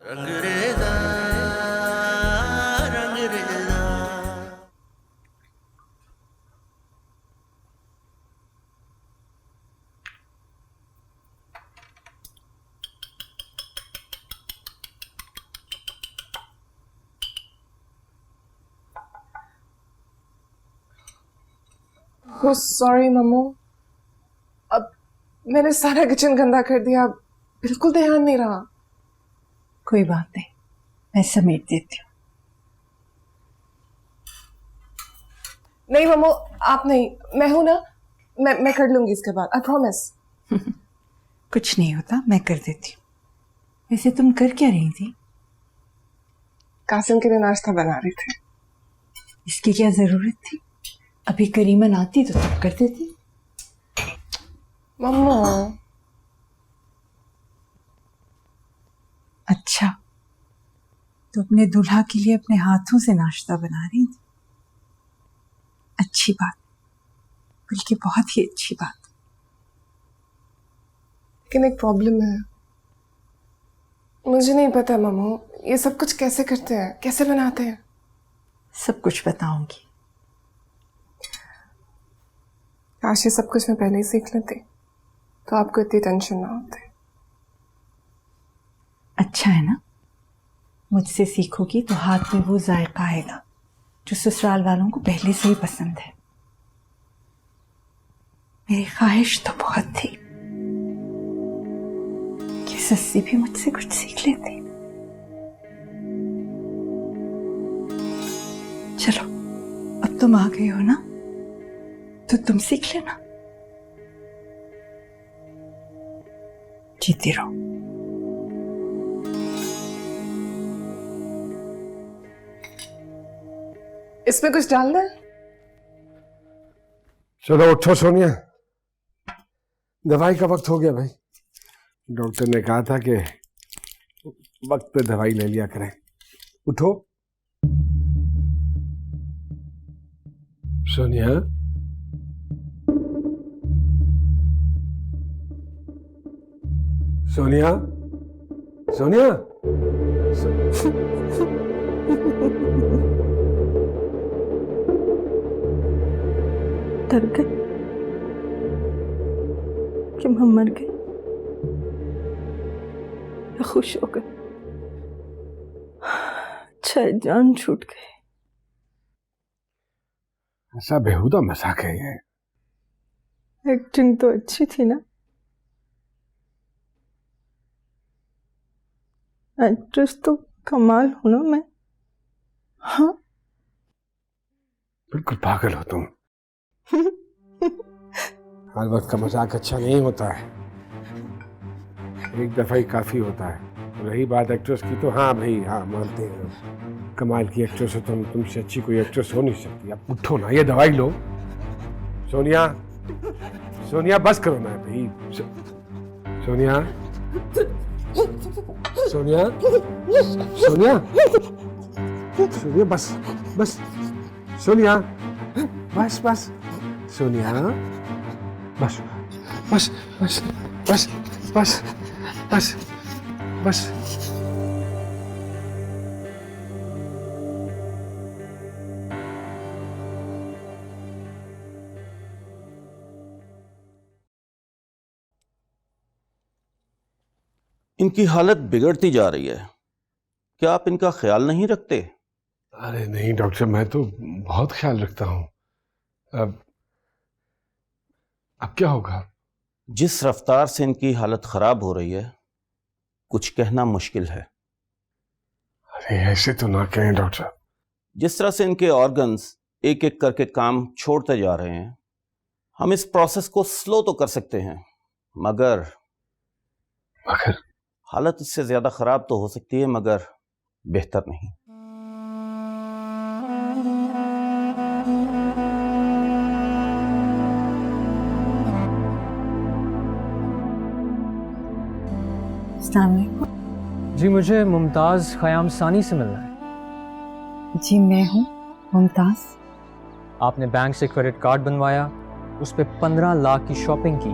Rangreza Rangreza. Oh, sorry Mamu, अब मैंने सारा किचन गंदा कर दिया, बिल्कुल ध्यान नहीं रहा। कोई बात नहीं, मैं समेट देती हूँ। नहीं मम्मू, आप नहीं, मैं हूं ना, मैं कर लूंगी इसके बाद, आई प्रॉमिस। कुछ नहीं होता, मैं कर देती हूँ। वैसे तुम कर क्या रही थी? कासिम के लिए नाश्ता बना रही थी। इसकी क्या जरूरत थी? अभी करीमन आती तो तब कर देती। मम्मा। अच्छा, तो अपने दूल्हा के लिए अपने हाथों से नाश्ता बना रही थी। अच्छी बात, बल्कि बहुत ही अच्छी बात। लेकिन एक प्रॉब्लम है, मुझे नहीं पता मम्मू, ये सब कुछ कैसे करते हैं, कैसे बनाते हैं। सब कुछ बताऊंगी। काश ये सब कुछ मैं पहले ही सीख लेती तो आपको इतनी टेंशन ना होती। अच्छा है ना, मुझसे सीखोगी तो हाथ में वो जायका आएगा जो ससुराल वालों को पहले से ही पसंद है। मेरी ख्वाहिश तो बहुत थी कि सस्सी भी मुझसे कुछ सीख लेती। चलो, अब तुम आ गई हो ना, तो तुम सीख लेना। जीती रहो। इसमें कुछ डालना है? चलो उठो सोनिया, दवाई का वक्त हो गया भाई। डॉक्टर ने कहा था कि वक्त पे दवाई ले लिया करें। उठो सोनिया। सोनिया, सोनिया, डर गए कि हम मर गए या खुश हो गए? अच्छा, जान छूट गई। ऐसा बेहुदा मजाक है ये। एक्टिंग तो अच्छी थी ना। एक्ट्रेस तो कमाल हूं ना मैं। हाँ, बिल्कुल पागल हो तुम। हर वक्त का मजाक अच्छा नहीं होता है, एक दफा ही काफी होता है। रही बात एक्ट्रेस की, तो हाँ भाई, हाँ मानते हैं, कमाल की एक्ट्रेस हो तुम, तुमसे अच्छी कोई एक्ट्रेस हो नहीं सकती। अब उठो ना, ये दवाई लो। सोनिया, सोनिया बस करो ना भाई। सोनिया, सोनिया, सोनिया, सोनिया बस बस, सोनिया बस बस, सोनिया बस बस बस बस बस बस बस। इनकी हालत बिगड़ती जा रही है, क्या आप इनका ख्याल नहीं रखते? अरे नहीं डॉक्टर, मैं तो बहुत ख्याल रखता हूँ। अब क्या होगा? जिस रफ्तार से इनकी हालत खराब हो रही है, कुछ कहना मुश्किल है। अरे ऐसे तो ना कहें डॉक्टर। जिस तरह से इनके ऑर्गन्स एक एक करके काम छोड़ते जा रहे हैं, हम इस प्रोसेस को स्लो तो कर सकते हैं, मगर हालत इससे ज्यादा खराब तो हो सकती है, मगर बेहतर नहीं। जी, मुझे मुमताज खयाम सानी से मिलना है। जी, मैं हूँ मुमताज। आपने बैंक से क्रेडिट कार्ड बनवाया, उस पे 15 लाख की शॉपिंग की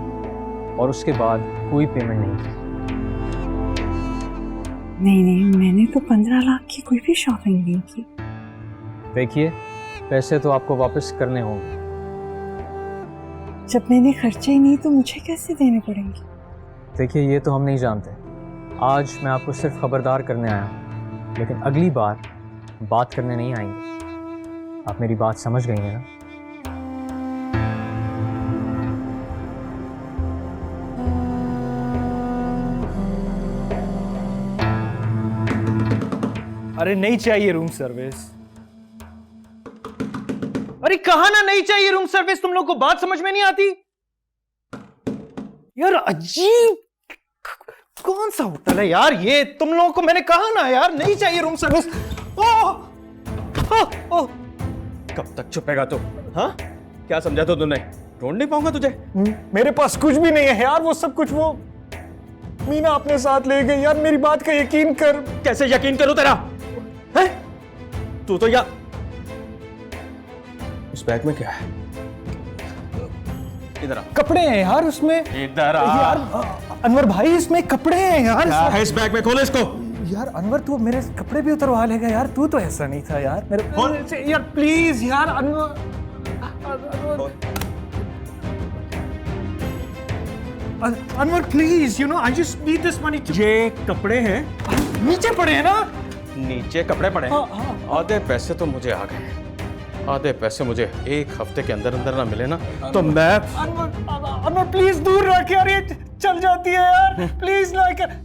और उसके बाद कोई पेमेंट नहीं की। नहीं नहीं, मैंने तो 15 लाख की कोई भी शॉपिंग नहीं की। देखिए, पैसे तो आपको वापस करने होंगे। जब मैंने खर्चे ही नहीं तो मुझे कैसे देने पड़ेंगे? देखिए, ये तो हम नहीं जानते। आज मैं आपको सिर्फ खबरदार करने आया हूँ, लेकिन अगली बार बात करने नहीं आएंगे। आप मेरी बात समझ गई हैं ना? अरे नहीं चाहिए रूम सर्विस। अरे कहा ना नहीं चाहिए रूम सर्विस, तुम लोग को बात समझ में नहीं आती यार। अजीब कौन सा होटल है यार ये, तुम लोगों को मैंने कहा ना यार नहीं चाहिए रूम सर्विस। ओह कब तक छुपेगा तू? हाँ, क्या समझा तो तूने? ढूंढ नहीं पाऊंगा तुझे? मेरे पास कुछ भी नहीं है यार, वो सब कुछ वो मीना अपने साथ ले गई यार, मेरी बात का यकीन कर। कैसे यकीन करूं तेरा? है? तू तो उस बैग में क्या है? इधर आ। कपड़े हैं यार उसमें। इधर आ। यार अनवर भाई, इसमें कपड़े हैं यार। क्या है इस बैग में? खोल इसको। यार अनवर, तू मेरे कपड़े भी उतरवा लेगा यार, तू तो ऐसा नहीं था यार। मेरे यार प्लीज यार Anwar, Anwar please, you know I just need this money. ये कपड़े हैं, नीचे पड़े हैं ना? नीचे कपड़े पड़े हैं। हाँ। आधे पैसे तो मुझे आ गए। आधे पैसे मुझे एक हफ्ते के अंदर अंदर ना मिले ना तो मैं। अनवर प्लीज दूर रख यार, ये चल जाती है यार, प्लीज ना कर।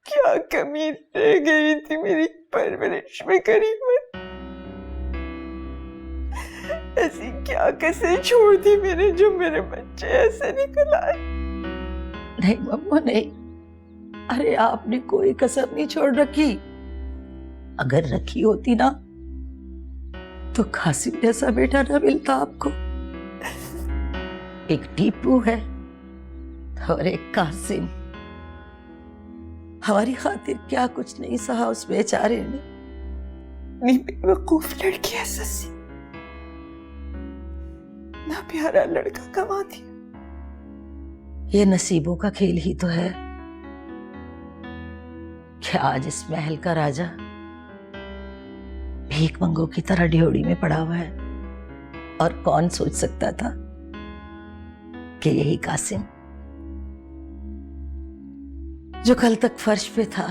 क्या कमी रह गई थी मेरी परवरिश में करीबन? ऐसी क्या कसर छोड़ दी मैंने जो मेरे बच्चे ऐसे निकल आए? नहीं मम्मा नहीं, अरे आपने कोई कसर नहीं छोड़ रखी। अगर रखी होती ना तो कासिम जैसा बेटा ना मिलता आपको। एक टीपू है और एक कासिम। हमारी खातिर क्या कुछ नहीं सहा उस बेचारे ने। नहीं बेवकूफ लड़की है ससी, ना प्यारा लड़का गवा दिया। ये नसीबों का खेल ही तो है कि आज इस महल का राजा भीख मंगों की तरह ड्योढ़ी में पड़ा हुआ है। और कौन सोच सकता था कि यही कासिम जो कल तक फर्श पे था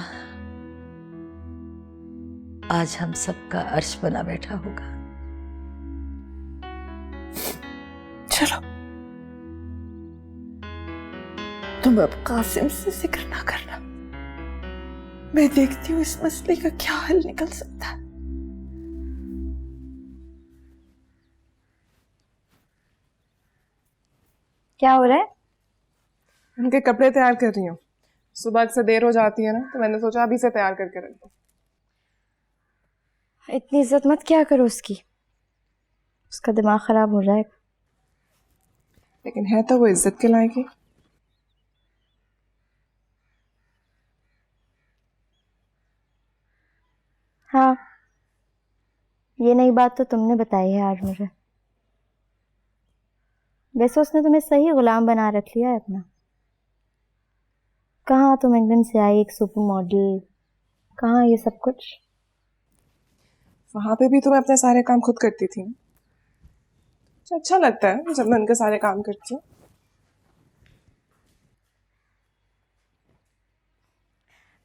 आज हम सबका अर्श बना बैठा होगा। चलो तुम अब कासिम से जिक्र ना करना, मैं देखती हूँ इस मसले का क्या हल निकल सकता है। क्या हो रहा है? उनके कपड़े तैयार कर रही हूँ। सुबह से देर हो जाती है ना, तो मैंने सोचा अभी से तैयार करके रख दूं। इतनी इज्जत मत क्या करो उसकी, उसका दिमाग खराब हो जाएगा। लेकिन है तो वो इज्जत के लायक ही। हाँ, ये नई बात तो तुमने बताई है आज मुझे। वैसे उसने तुम्हें सही गुलाम बना रख लिया है अपना। कहाँ तुम इंग्लैंड से आई, एक सुपर मॉडल, कहाँ ये सब कुछ? वहां पे भी तो मैं अपने सारे काम खुद करती थी। अच्छा लगता है जब मैं उनके सारे काम करती हूँ।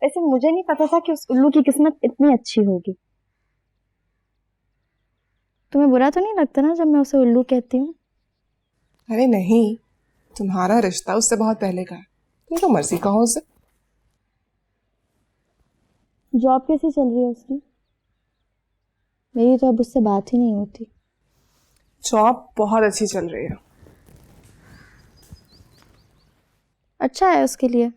वैसे मुझे नहीं पता था कि उस उल्लू की किस्मत इतनी अच्छी होगी। तुम्हें बुरा तो नहीं लगता ना जब मैं उसे उल्लू कहती हूँ? अरे नहीं, तुम्हारा रिश्ता उससे बहुत पहले का है, तुम जो मर्जी कहो उसे। जॉब कैसी चल रही है उसकी? मेरी तो अब उससे बात ही नहीं होती। जॉब बहुत अच्छी चल रही है। अच्छा है उसके लिए।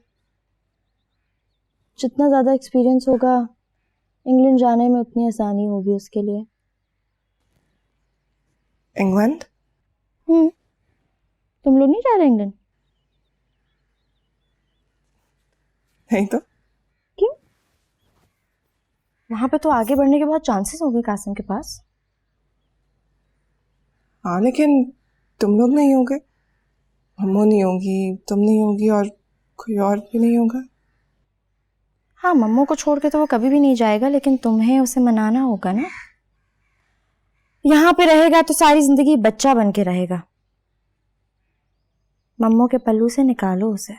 जितना ज़्यादा एक्सपीरियंस होगा इंग्लैंड जाने में उतनी आसानी होगी उसके लिए। इंग्लैंड? तुम लोग नहीं जा रहे इंग्लैंड? नहीं तो क्यों? वहां पे तो आगे बढ़ने के बहुत चांसेस होंगे कासिम के पास। हाँ, लेकिन तुम लोग नहीं होगे, अम्मू नहीं होगी, तुम नहीं होगी और कोई और भी नहीं होगा। हाँ, मम्मू को छोड़ के तो वो कभी भी नहीं जाएगा, लेकिन तुम्हें उसे मनाना होगा ना। यहाँ पे रहेगा तो सारी जिंदगी बच्चा बन के रहेगा। मम्मू के पल्लू से निकालो उसे।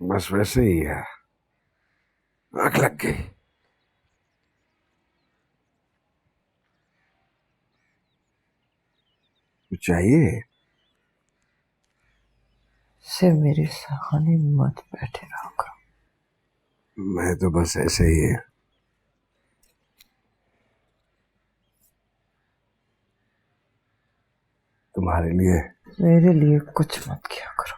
बस वैसे ही है, आग लग गई। कुछ चाहिए? सिर्फ मेरे सामने मत बैठे रहो करो। मैं तो बस ऐसे ही है। तुम्हारे लिए। मेरे लिए कुछ मत किया करो।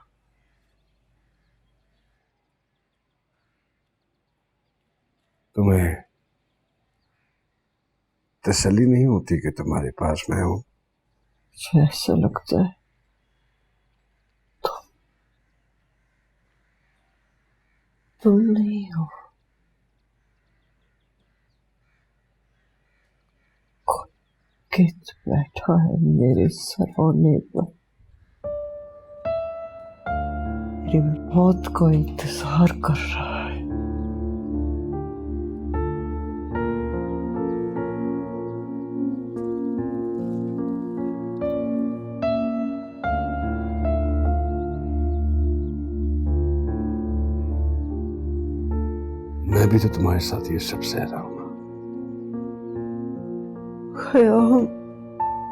तुम्हें तसल्ली नहीं होती कि तुम्हारे पास मैं हूं? मुझे ऐसा लगता है तुम नहीं हो। कित बैठा है मेरे सरोने पर, मेरी मौत को इंतजार कर रहा है। मैं भी तो तुम्हारे साथ ये सब सह रहा हूं। खयाम,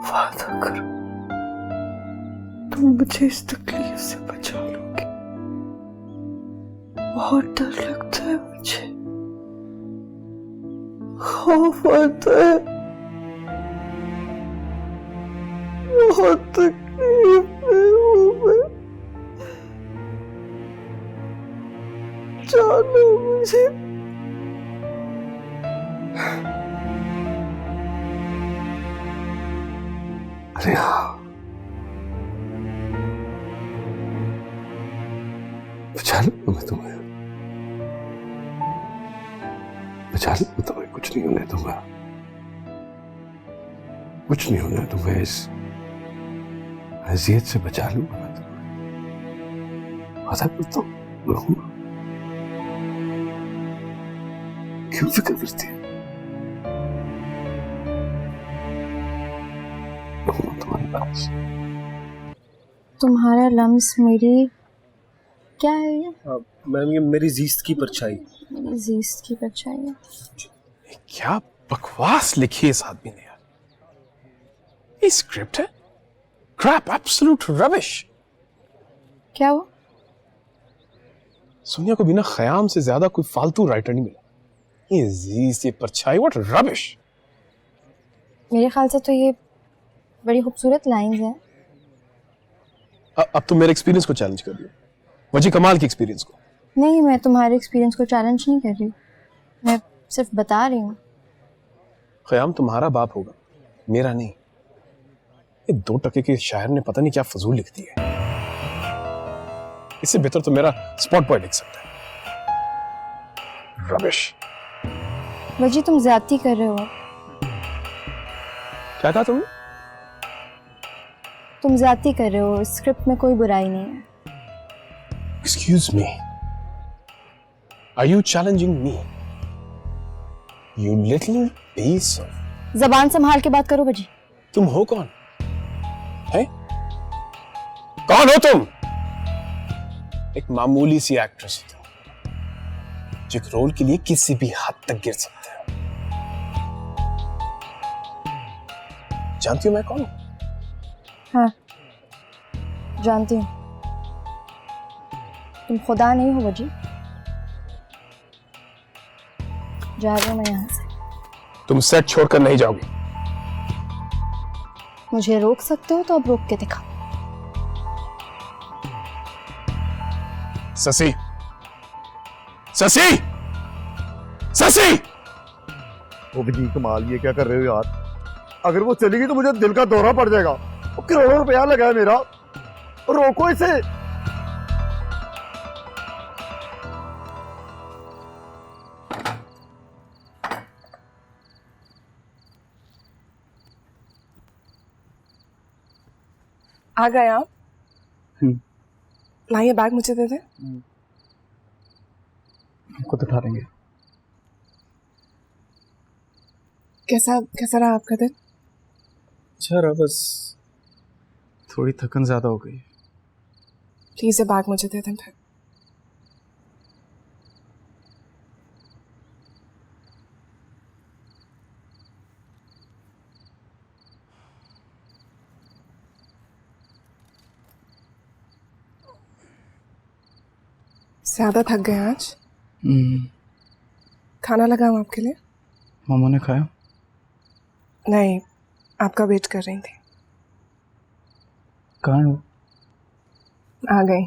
वादा करो तुम मुझे इस तकलीफ से बचा लोगे। बहुत डर लगता है मुझे, खौफ आता है, बहुत तकलीफ में हूं मैं। जानो मुझे। अरे हाँ, बचा लूंगा मैं तुम्हें, बचा लूंगा तुम्हें। कुछ नहीं होने दूंगा, कुछ नहीं होने दूंगा। इस अजियत से बचा लूंगा मैं तुम्हें, वादा करता हूं। रहूंगा। क्यों फिक्र करती है? तुम्हारे पास तुम्हारा लम्स मेरी क्या है ये? मैम ये मेरी जीस्त की परछाई। मेरी जीस्त की परछाई है। क्या बकवास लिखी है इस आदमी ने यार। ये स्क्रिप्ट है, क्रैप, एब्सोल्यूट रबिश। क्या हुआ? सोनिया को बिना ख्याम से ज्यादा कोई फालतू राइटर नहीं मिला। ये जीस्त, ये परछाई, व्हाट रबिश। मेरे ख्याल से तो ये बड़ी खूबसूरत लाइंस हैं। अब तुम मेरे एक्सपीरियंस को चैलेंज कर रही हो, वजी कमाल के एक्सपीरियंस को। नहीं, मैं तुम्हारे एक्सपीरियंस को चैलेंज नहीं कर रही हूँ, मैं सिर्फ बता रही हूँ। ख्याम तुम्हारा बाप होगा, मेरा नहीं। ये 2 टके के शायर ने पता नहीं क्या फजूल लिख दी है। इससे बेहतर तो मेरा स्पॉट बॉय लिख सकता है। रबिश। वजी तुम ज्यादती कर रहे हो। क्या कहा तुमने? तुम ज्यादती कर रहे हो, स्क्रिप्ट में कोई बुराई नहीं है। Excuse me. Are you challenging me? You little piece of... जबान संभाल के बात करो वजी। तुम हो कौन? है? कौन हो तुम? एक मामूली सी एक्ट्रेस हो तुम, जो एक रोल के लिए किसी भी हद तक गिर सकते हो। जानती हो मैं कौन हूं? हाँ, जानती हूँ। तुम खुदा नहीं हो वजी। जा रही हूँ मैं यहाँ से। तुम सेट छोड़कर नहीं जाओगी। मुझे रोक सकते हो तो अब रोक के दिखाओ। शशि, शशि, शशि! वो भी जी कमाल, ये क्या कर रहे हो यार? अगर वो चली गई तो मुझे दिल का दौरा पड़ जाएगा। वो करोड़ों रुपया लगा है मेरा, रोको इसे। आ गए आप? लाइए बैग मुझे दे दे। खुद उठा लेंगे। कैसा कैसा रहा आपका दिन? अच्छा रहा, बस थोड़ी थकन ज्यादा हो गई। प्लीज ये बैग मुझे दे दें फिर। ज्यादा थक गए आज? खाना लगाऊं आपके लिए? मामा ने खाया? नहीं, आपका वेट कर रही थी। कहाँ हो? आ गई।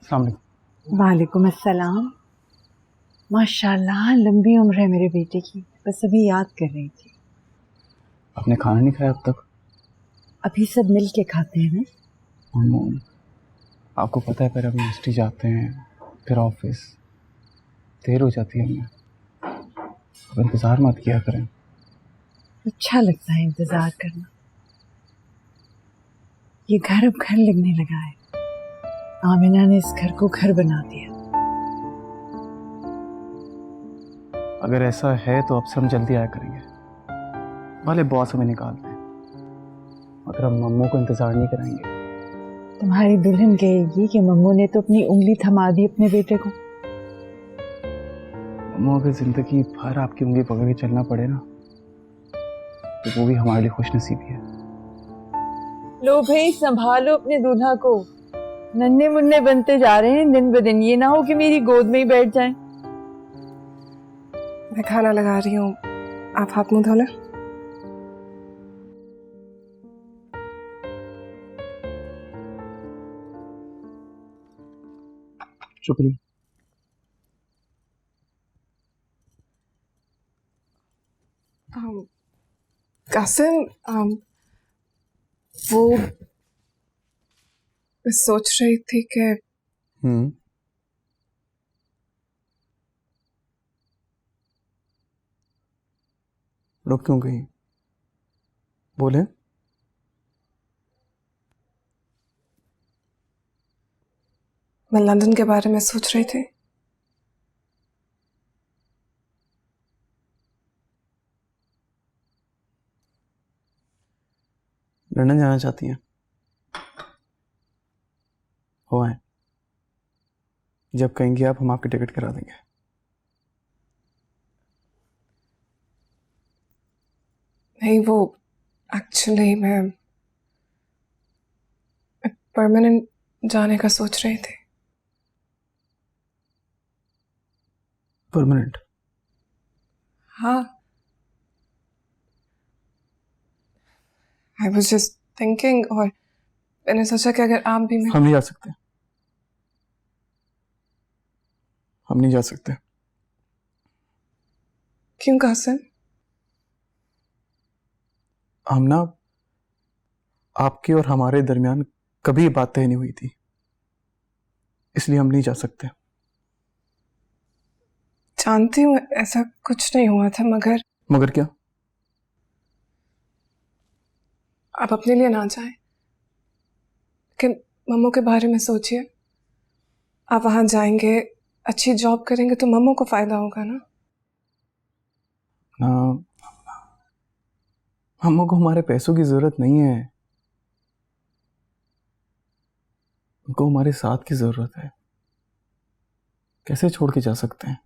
अस्सलाम वालेकुम। वालेकुम अस्सलाम। माशाल्लाह लंबी उम्र है मेरे बेटे की, बस अभी याद कर रही थी। आपने खाना नहीं खाया अब तक? अभी सब मिल के खाते हैं ना। आपको पता है, फिर हम यूनिवर्सिटी जाते हैं, फिर ऑफिस, देर हो जाती है हमें। अब इंतज़ार मत किया करें। अच्छा लगता है इंतजार करना। ये घर अब घर लगने लगा है। आमिना ने इस घर को घर बना दिया। अगर ऐसा है तो अब से हम जल्दी आया करेंगे। भले बॉस हमें निकाल दें, मगर हम मम्मू को इंतज़ार नहीं कराएंगे। तुम्हारी दुल्हन कहेगी कि मम्मू ने तो अपनी उंगली थमा दी अपने बेटे को। मम्मू, अगर जिंदगी भर आपकी उंगली पकड़ के चलना पड़े ना, तो वो भी हमारे लिए खुशनसीबी है। लो भाई, संभालो अपने दूल्हा को। नन्हे मुन्ने बनते जा रहे हैं दिन ब दिन। ये ना हो कि मेरी गोद में ही बैठ जाएं। मैं खाना लगा रही हूँ, आप हाथ मुंह धो लें। शुक्रिया। कासिम, वो मैं सोच रही थी कि रुक क्यों गई? बोले। मैं लंदन के बारे में सोच रही थी। लंदन जाना चाहती हैं? हो आए, जब कहेंगे आप हम आपकी टिकट करा देंगे। नहीं, वो एक्चुअली मैं परमानेंट जाने का सोच रही थी। परमानेंट? हाँ, आई वॉज जस्ट थिंकिंग, और मैंने सोचा कि अगर आप भी हम नहीं जा सकते। हम नहीं जा सकते। क्यों कासिम? हम ना, आपके और हमारे दरमियान कभी बात तय नहीं हुई थी, इसलिए हम नहीं जा सकते। जानती हूँ ऐसा कुछ नहीं हुआ था, मगर क्या? आप अपने लिए ना जाएं, लेकिन मम्मू के बारे में सोचिए। आप वहां जाएंगे, अच्छी जॉब करेंगे तो मम्मू को फायदा होगा ना। ना, मम्मू को हमारे पैसों की जरूरत नहीं है, उनको हमारे साथ की जरूरत है। कैसे छोड़ के जा सकते हैं?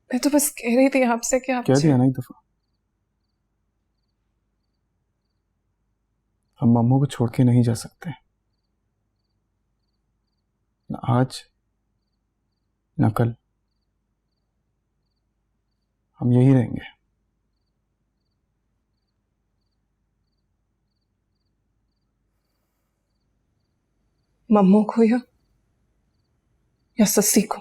मैं तो बस कह रही थी आपसे कि आप कह दिया ना एक दफा। हम मम्मू को छोड़ के नहीं जा सकते, ना आज न कल। हम यही रहेंगे। मम्मू को या सस्सी को?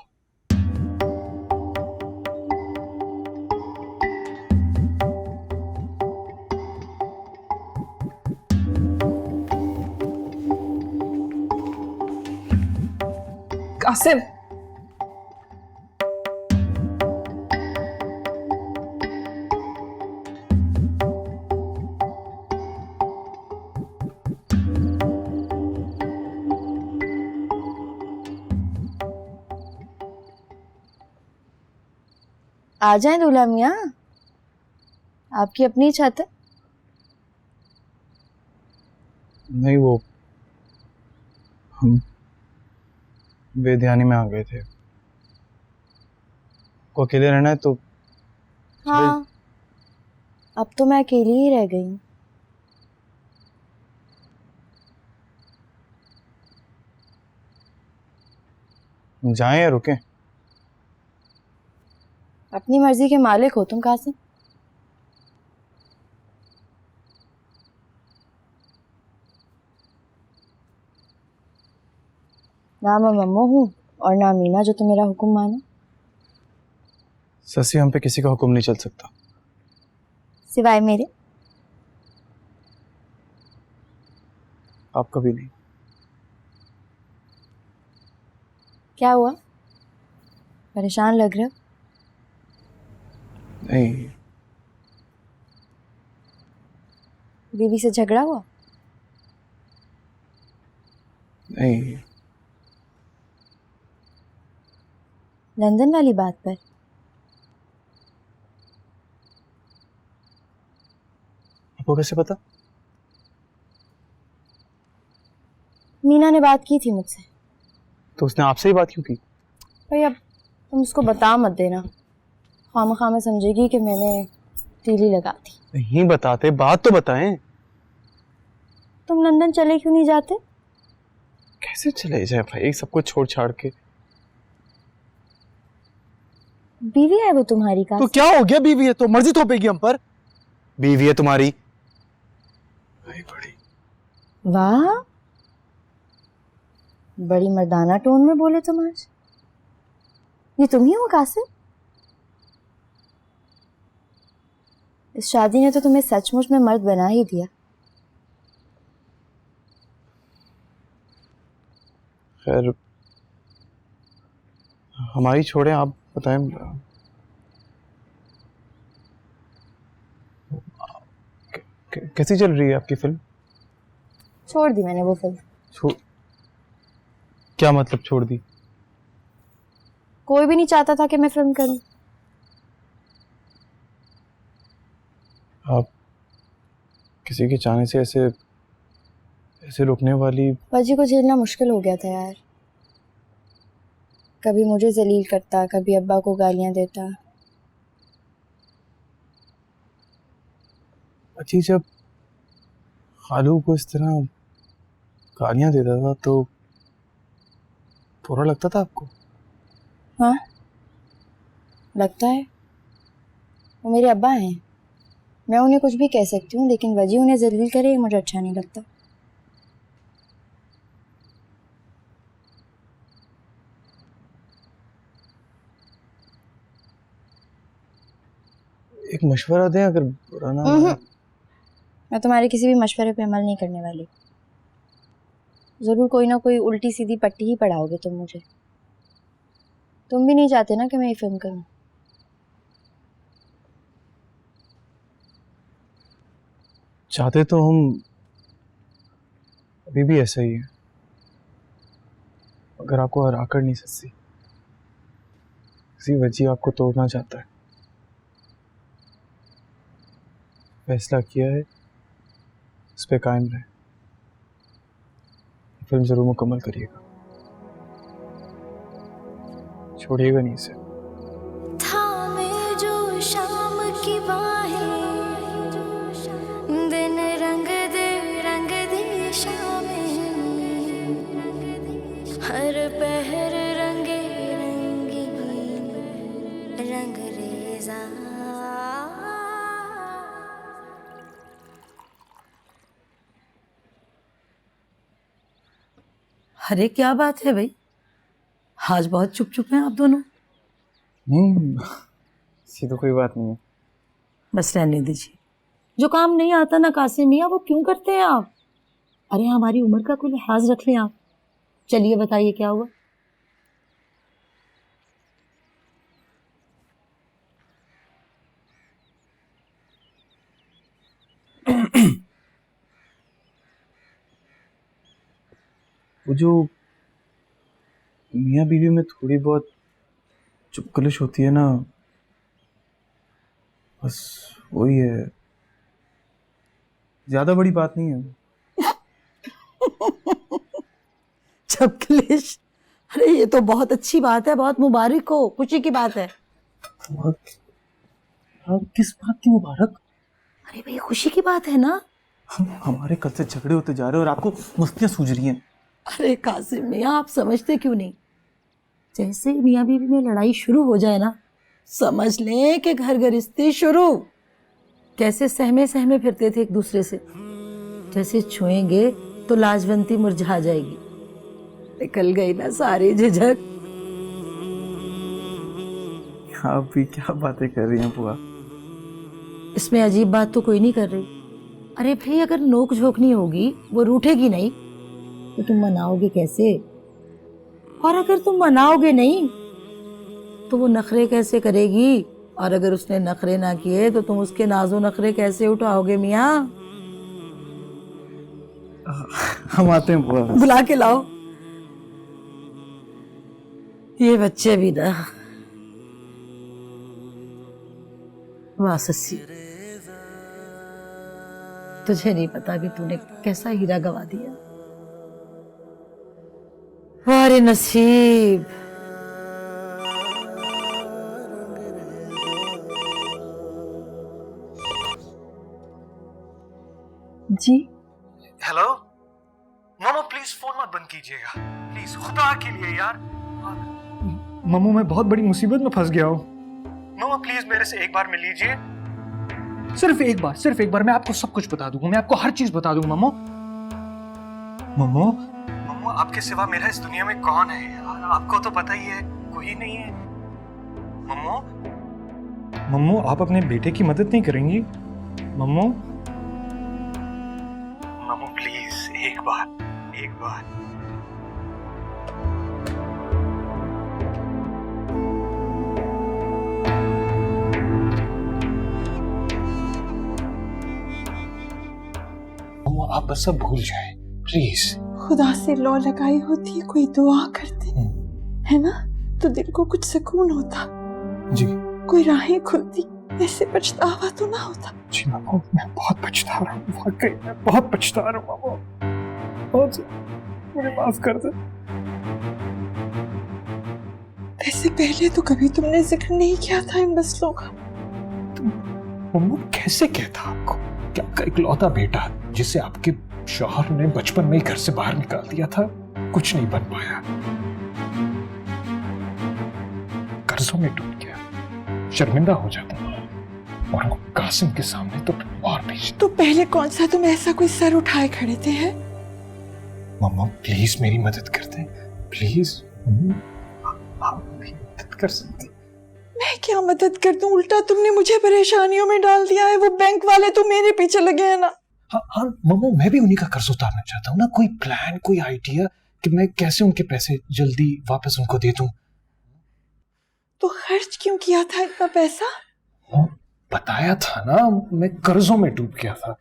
कासिम, आ जाए दूल्हा मियाँ, आपकी अपनी छत है। नहीं, वो हम बेध्यानी में आ गए थे। को अकेले रहना है तो हाँ, अब तो मैं अकेली ही रह गई हूँ। जाएं या रुकें? अपनी मर्जी के मालिक हो तुम कासिम। ना मैं मम्मू हूँ और ना मीना जो तुम मेरा हुक्म मानो। ससी, हम पे किसी का हुक्म नहीं चल सकता सिवाय मेरे। आपका भी नहीं। क्या हुआ, परेशान लग रहे हो? नहीं, बीवी से झगड़ा हुआ? नहीं, लंदन वाली बात पर? आपको कैसे पता? मीना ने बात की थी मुझसे। तो उसने आपसे ही बात क्यों की? भाई अब तुम उसको बता मत देना, खामखा में समझेगी कि मैंने तीली लगा दी। नहीं बताते, बात तो बताएं। तुम लंदन चले क्यों नहीं जाते? कैसे चले जाए भाई, सब कुछ छोड़ छाड़ के? बीवी है वो तुम्हारी का। तो क्या हो गया, बीवी है तो मर्जी थोपेगी हम पर। बीवी है तुम्हारी। बड़ी वाह, बड़ी मर्दाना टोन में बोले तुम आज। ये तुम ही हो कासिम? इस शादी ने तो तुम्हें सचमुच में मर्द बना ही दिया। खैर, हमारी छोड़ें, आप बताएं। कैसी चल रही है आपकी फिल्म? छोड़ दी मैंने वो फिल्म। क्या मतलब छोड़ दी? कोई भी नहीं चाहता था कि मैं फिल्म करूं। आप किसी के चाहने से ऐसे ऐसे रुकने वाली? बाजी को झेलना मुश्किल हो गया था यार। कभी मुझे जलील करता, कभी अब्बा को गालियां देता। अच्छी, जब खालू को इस तरह गालियां देता था तो बुरा लगता था आपको? हाँ लगता है। वो मेरे अब्बा हैं, मैं उन्हें कुछ भी कह सकती हूँ, लेकिन वजी उन्हें जलील करे ये मुझे अच्छा नहीं लगता। एक मशवरा दें, अगर बुरा ना माने। मैं तुम्हारे किसी भी मशवरे पे अमल नहीं करने वाली। जरूर कोई ना कोई उल्टी सीधी पट्टी ही पढ़ाओगे तुम मुझे। तुम भी नहीं चाहते ना कि मैं ये फिल्म करूं। चाहते तो हम अभी भी ऐसा ही है, अगर आपको हरा कर नहीं सकती। किसी वजह आपको तोड़ना चाहता है। फैसला किया है, इस पे कायम रहे। फिल्म जरूर मुकम्मल करिएगा, छोड़िएगा नहीं इसे। थामे जो शाम की बाहें, दिन रंग दे शामें, हर पहर रंगे रंगी रंग रेजा। अरे क्या बात है भाई, आज बहुत चुप चुप हैं आप दोनों। नहीं, ऐसी तो कोई बात नहीं है। बस रहने दीजिए, जो काम नहीं आता ना कासिम मियाँ वो क्यों करते हैं आप। अरे हमारी उम्र का कोई लिहाज रख लें आप। चलिए बताइए क्या हुआ। वो जो मियाँ बीवी में थोड़ी बहुत चुपकलिश होती है ना, बस वही है, ज्यादा बड़ी बात नहीं है। चपकलिश? अरे ये तो बहुत अच्छी बात है, बहुत मुबारक हो, खुशी की बात है। किस बात की मुबारक? अरे भाई खुशी की बात है ना। हमारे कल से झगड़े होते जा रहे हैं और आपको मस्तियां सूझ रही हैं। अरे कासिम मियाँ आप समझते क्यों नहीं, जैसे ही मियाँ बीवी में लड़ाई शुरू हो जाए ना, समझ लें कि घर गृहस्थी शुरू। कैसे सहमे सहमे फिरते थे एक दूसरे से, जैसे छुएंगे तो लाजवंती मुरझा जाएगी। निकल गई ना सारी झिझक। आप भी क्या बातें कर रही हैं बुआ। इसमें अजीब बात तो कोई नहीं कर रही। अरे भाई अगर नोक झोंक नहीं होगी, वो रूठेगी नहीं, तो तुम मनाओगे कैसे? और अगर तुम मनाओगे नहीं तो वो नखरे कैसे करेगी? और अगर उसने नखरे ना किए तो तुम उसके नाजो नखरे कैसे उठाओगे मियाँ? हम आते हैं बुआ। बुला के लाओ। ये बच्चे भी ना, वाह सस्सी, तुझे नहीं पता कि तूने कैसा हीरा गवा दिया। वारे नसीब। जी हेलो मामा, प्लीज फोन मत बंद कीजिएगा, प्लीज खुदा के लिए यार। मम्मू मैं बहुत बड़ी मुसीबत में फंस गया हूँ। मामा प्लीज मेरे से एक बार मिल लीजिए। सिर्फ एक बार मैं आपको सब कुछ बता दूंगा, मैं आपको हर चीज बता दूंगा मम्मू। मम्मू मम्मू आपके सिवा मेरा इस दुनिया में कौन है यार, आपको तो पता ही है, कोई नहीं है। मम्मू मम्मू आप अपने बेटे की मदद नहीं करेंगी? मम्मू मम्मू प्लीज एक बार। मम्मू आप बस सब भूल जाए प्लीज। खुदा से लौ लगाई होती, कोई दुआ करते है ना, तो दिल को कुछ सुकून होता जी, कोई राहें खुलती, ऐसे पछतावा तो ना होता। जी मम्मू मैं बहुत पछता रहा हूँ, वाकई मैं बहुत पछता रहा हूँ मम्मू, बहुत मुझे माफ कर दे। वैसे पहले तो कभी तुमने जिक्र नहीं किया था इन मसलों का। मम्मू कैसे कहता आपको कि आपका इकलौता बेटा जिसे आपके शौहर ने बचपन में ही घर से बाहर निकाल दिया था, कुछ नहीं बन पाया, कर्जों में डूब गया, शर्मिंदा हो जाता और वो कासिम के सामने तो और भी। तो पहले कौन सा तुम ऐसा कोई सर उठाए खड़े थे हैं? मम्मा प्लीज मेरी मदद कर दे, प्लीज आप मेरी मदद कर सकते। मैं क्या मदद कर दूं, उल्टा तुमने मुझे परेशानियों में डाल दिया है। वो बैंक वाले तो मेरे पीछे लगे हैं ना। हाँ मम्मा मैं भी उन्हीं का कर्ज उतारना चाहता हूँ ना, कोई प्लान कोई आइडिया कि मैं कैसे उनके पैसे जल्दी वापस उनको दे दूं। तो खर्च क्यों किया था इतना पैसा? बताया था ना, मैं कर्जों में डूब गया था।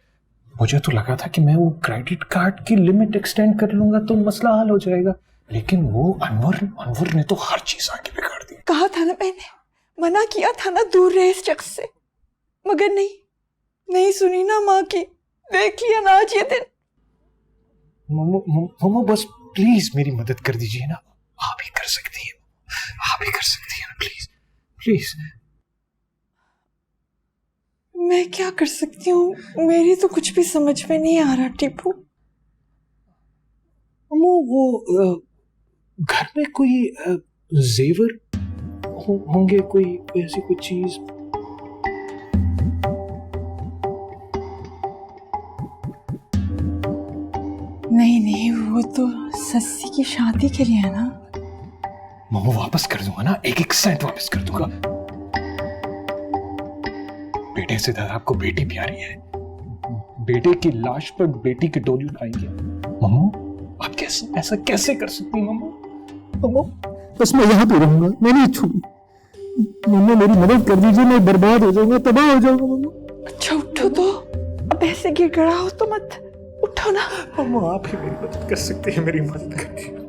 मुझे तो लगा था कि मैं वो क्रेडिट कार्ड की लिमिट एक्सटेंड कर लूंगा तो मसला हल हो जाएगा, लेकिन वो अनवर ने तो हर चीज आगे बिगाड़ दी। कहा था ना मैंने, मना किया था ना दूर रहे इस शख्स से, मगर नहीं सुनी ना माँ की। देख लिया ना आज ये दिन। मम्मू बस प्लीज मेरी मदद कर दीजिए ना, आप ही कर सकती हैं, आप ही कर सकती हैं, प्लीज प्लीज। मैं क्या कर सकती हूँ, मेरी तो कुछ भी समझ में नहीं आ रहा टीपू। वो घर में कोई जेवर होंगे कोई ऐसी कोई चीज? नहीं नहीं, वो तो सस्सी की शादी के लिए है ना। मम्मू वापस कर दूंगा ना, एक एक सेंट वापस कर दूंगा। बेटे से ज्यादा आपको बेटी प्यारी है। बेटे की लाश पर बेटी की डोली उठाएंगे। मम्मू आप कैसे ऐसा कैसे कर सकती हैं मम्मू? मम्मू बस मैं यहाँ पे रहूंगा, मैं नहीं छूऊंगा। मम्मू मेरी मदद कर दीजिए, मैं बर्बाद हो जाऊंगा, तबाह हो जाऊंगा मम्मू। अच्छा उठो तो, अब ऐसे गिड़गड़ा हो तो मत, उठो ना। मम्मू आप ही मेरी मदद कर सकती है, मेरी मदद करती।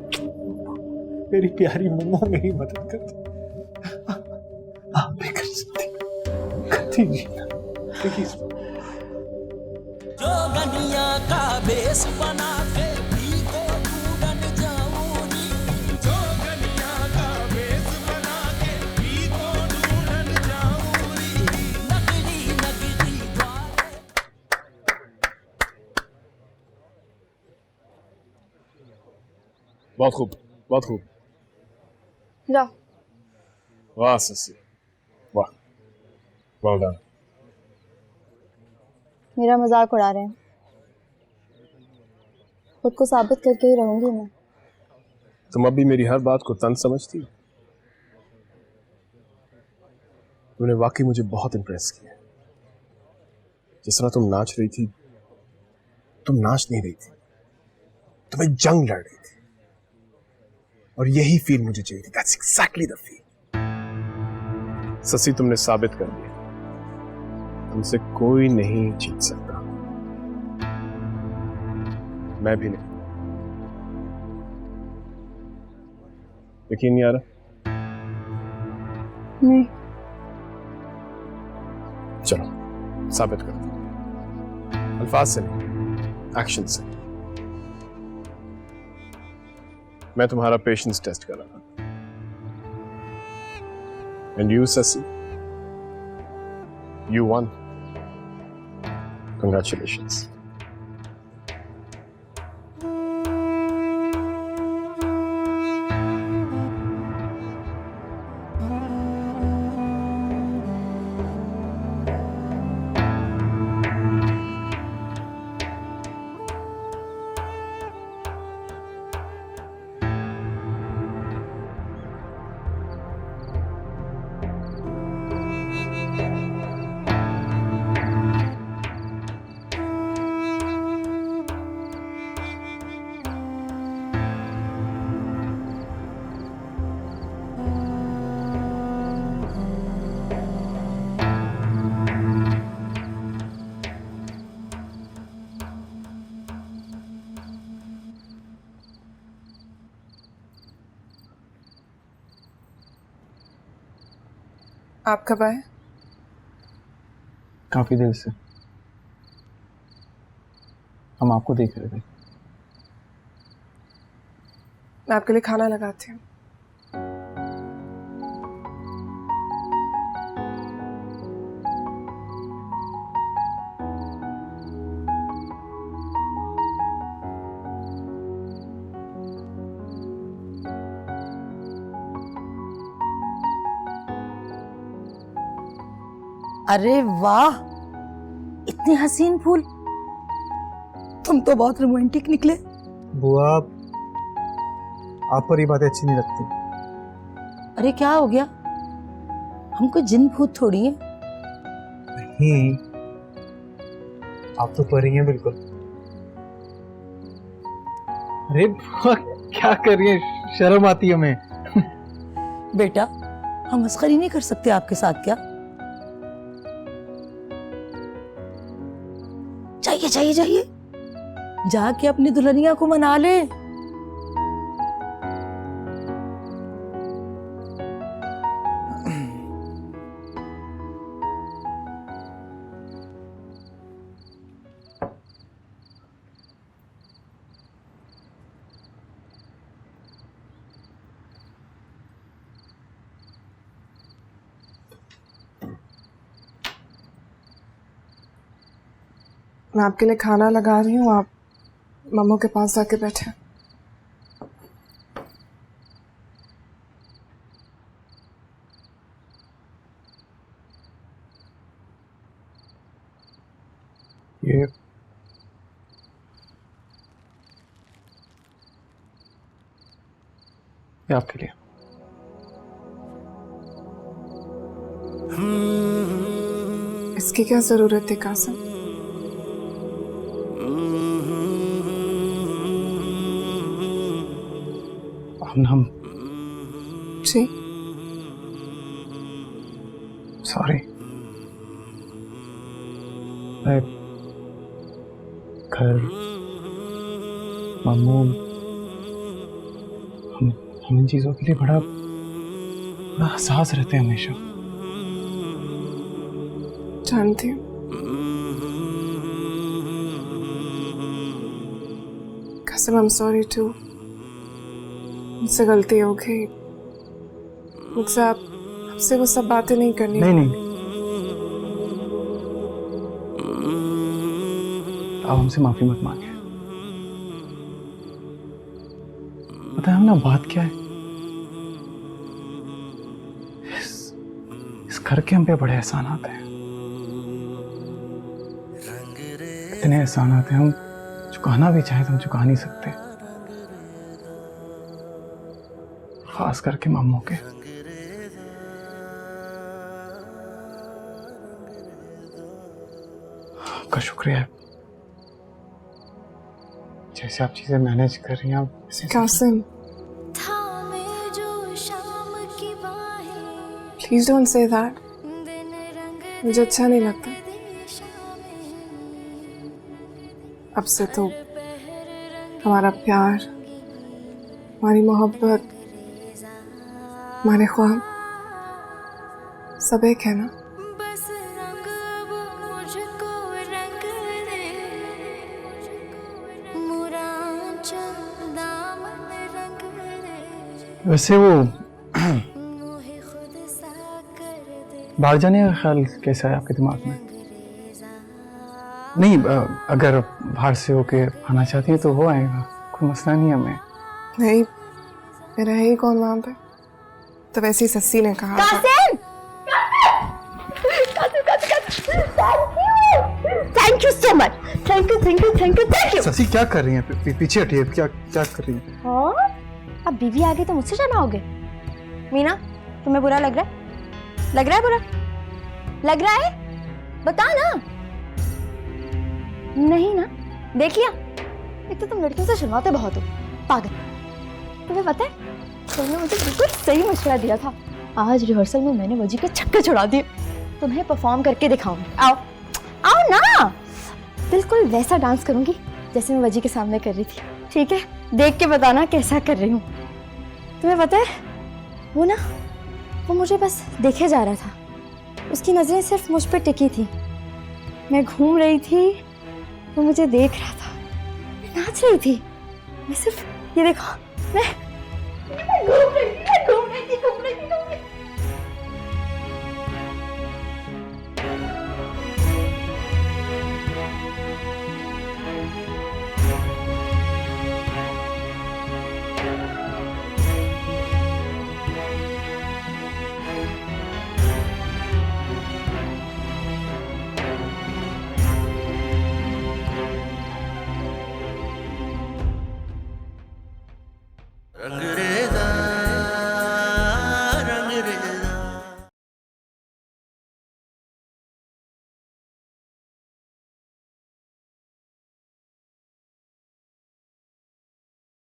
मेरी प्यारी मम्मू मेरी मदद करती, आप भी कर सकती, कर दीजिए प्लीज। जोगनिया का बेस बना के भी को ढूंढन जाऊंगी, जोगनिया का बेस बना के भी को ढूंढन जाऊंगी, नकली नकली द्वारे। बहुत खूब, बहुत खूब। ला वाह ससी, वाह, वेल डन। मेरा मजाक उड़ा रहे हैं। खुद को साबित करके ही रहूंगी मैं। तुम अब भी मेरी हर बात को तंज समझती हो? तुमने वाकई मुझे बहुत इंप्रेस किया। जिस तरह तुम नाच रही थी, तुम नाच नहीं रही थी, तुम एक जंग लड़ रही थी, और यही फील मुझे चाहिए थी। That's exactly the feel. Sassi तुमने साबित कर दिया, तुमसे कोई नहीं जीत सकता, मैं भी नहीं। यकीन नहीं आ रहा? नहीं। चलो साबित करते हैं, अल्फाज से नहीं, एक्शन से। मैं तुम्हारा पेशेंस टेस्ट कर रहा था, एंड यू ससी, you won. Congratulations. आप कब आए? काफी देर से हम आपको देख रहे थे। मैं आपके लिए खाना लगाती हूँ। अरे वाह, इतने हसीन फूल, तुम तो बहुत रोमांटिक निकले। बुआ आप पर ये बातें अच्छी नहीं लगती। अरे क्या हो गया, हम कोई जिन भूत थोड़ी हैं। नहीं, आप तो परी हैं बिल्कुल। अरे बुआ क्या कर रही हैं, शर्म आती है हमें। बेटा हम मस्करी नहीं कर सकते आपके साथ क्या? चाहिए चाहिए चाहिए, जाके अपनी दुल्हनिया को मना ले। मैं आपके लिए खाना लगा रही हूँ, आप मम्मू के पास जाके बैठे। ये आपके लिए। इसकी क्या जरूरत थी कासिम? हम जी सॉरी। मैं घर मम्मू हम इन चीज़ों के लिए बड़ा हसास रहते हैं हमेशा। जानती हूँ। Qasim, I'm sorry too। मुझसे गलती हो गई। मुझसे आपसे वो सब बातें नहीं करनी। नहीं आप हमसे माफी मत मांगे। पता है हम ना बात क्या है, इस घर के हम पे बड़े एहसान आते हैं। इतने एहसान आते हैं, हम चुकाना भी चाहे तो हम चुका नहीं सकते। खास करके मम्मू के। आपका शुक्रिया है। जैसे आप चीजें मैनेज कर रही हैं आप। Kasim, please don't say that. मुझे अच्छा नहीं लगता। अब से तो हमारा प्यार, हमारी मोहब्बत, हमारे ख्वाब सब एक है ना? वैसे वो बाहर जाने का ख्याल कैसा है आपके दिमाग में? नहीं, अगर बाहर से होके आना चाहती है तो वो आएगा, कोई मसला नहीं है हमें। नहीं, मेरा है ही कौन वहां पे। तो वैसे ही सस्सी ने कहा था। Thank you so much. Thank you. Sassi क्या कर रही हैं? पीछे हटिए। क्या क्या कर रही हैं? हाँ, अब बीवी आ गई तो मुझसे शर्माओगे? मीना, तुम्हें बुरा लग रहा है? लग रहा है बुरा? लग रहा है? बता ना। नहीं ना? देख लिया? एक तो तुम लड़कियों से शर्माते बहुत हो, पागल। तुम्हें पता है, तुमने मुझे बिल्कुल सही मशवरा दिया था। आज रिहर्सल में मैंने वजी के छक्के छुड़ा दिए। तुम्हें परफॉर्म करके दिखाऊंगी। आओ आओ ना। बिल्कुल वैसा डांस करूंगी जैसे मैं वजी के सामने कर रही थी। ठीक है, देख के बताना कैसा कर रही हूँ। तुम्हें पता है, वो ना, वो मुझे बस देखे जा रहा था। उसकी नजरें सिर्फ मुझ पर टिकी थी। मैं घूम रही थी, वो मुझे देख रहा था। मैं नाच रही थी। मैं सिर्फ ये देखो, मैं घूम रही थी।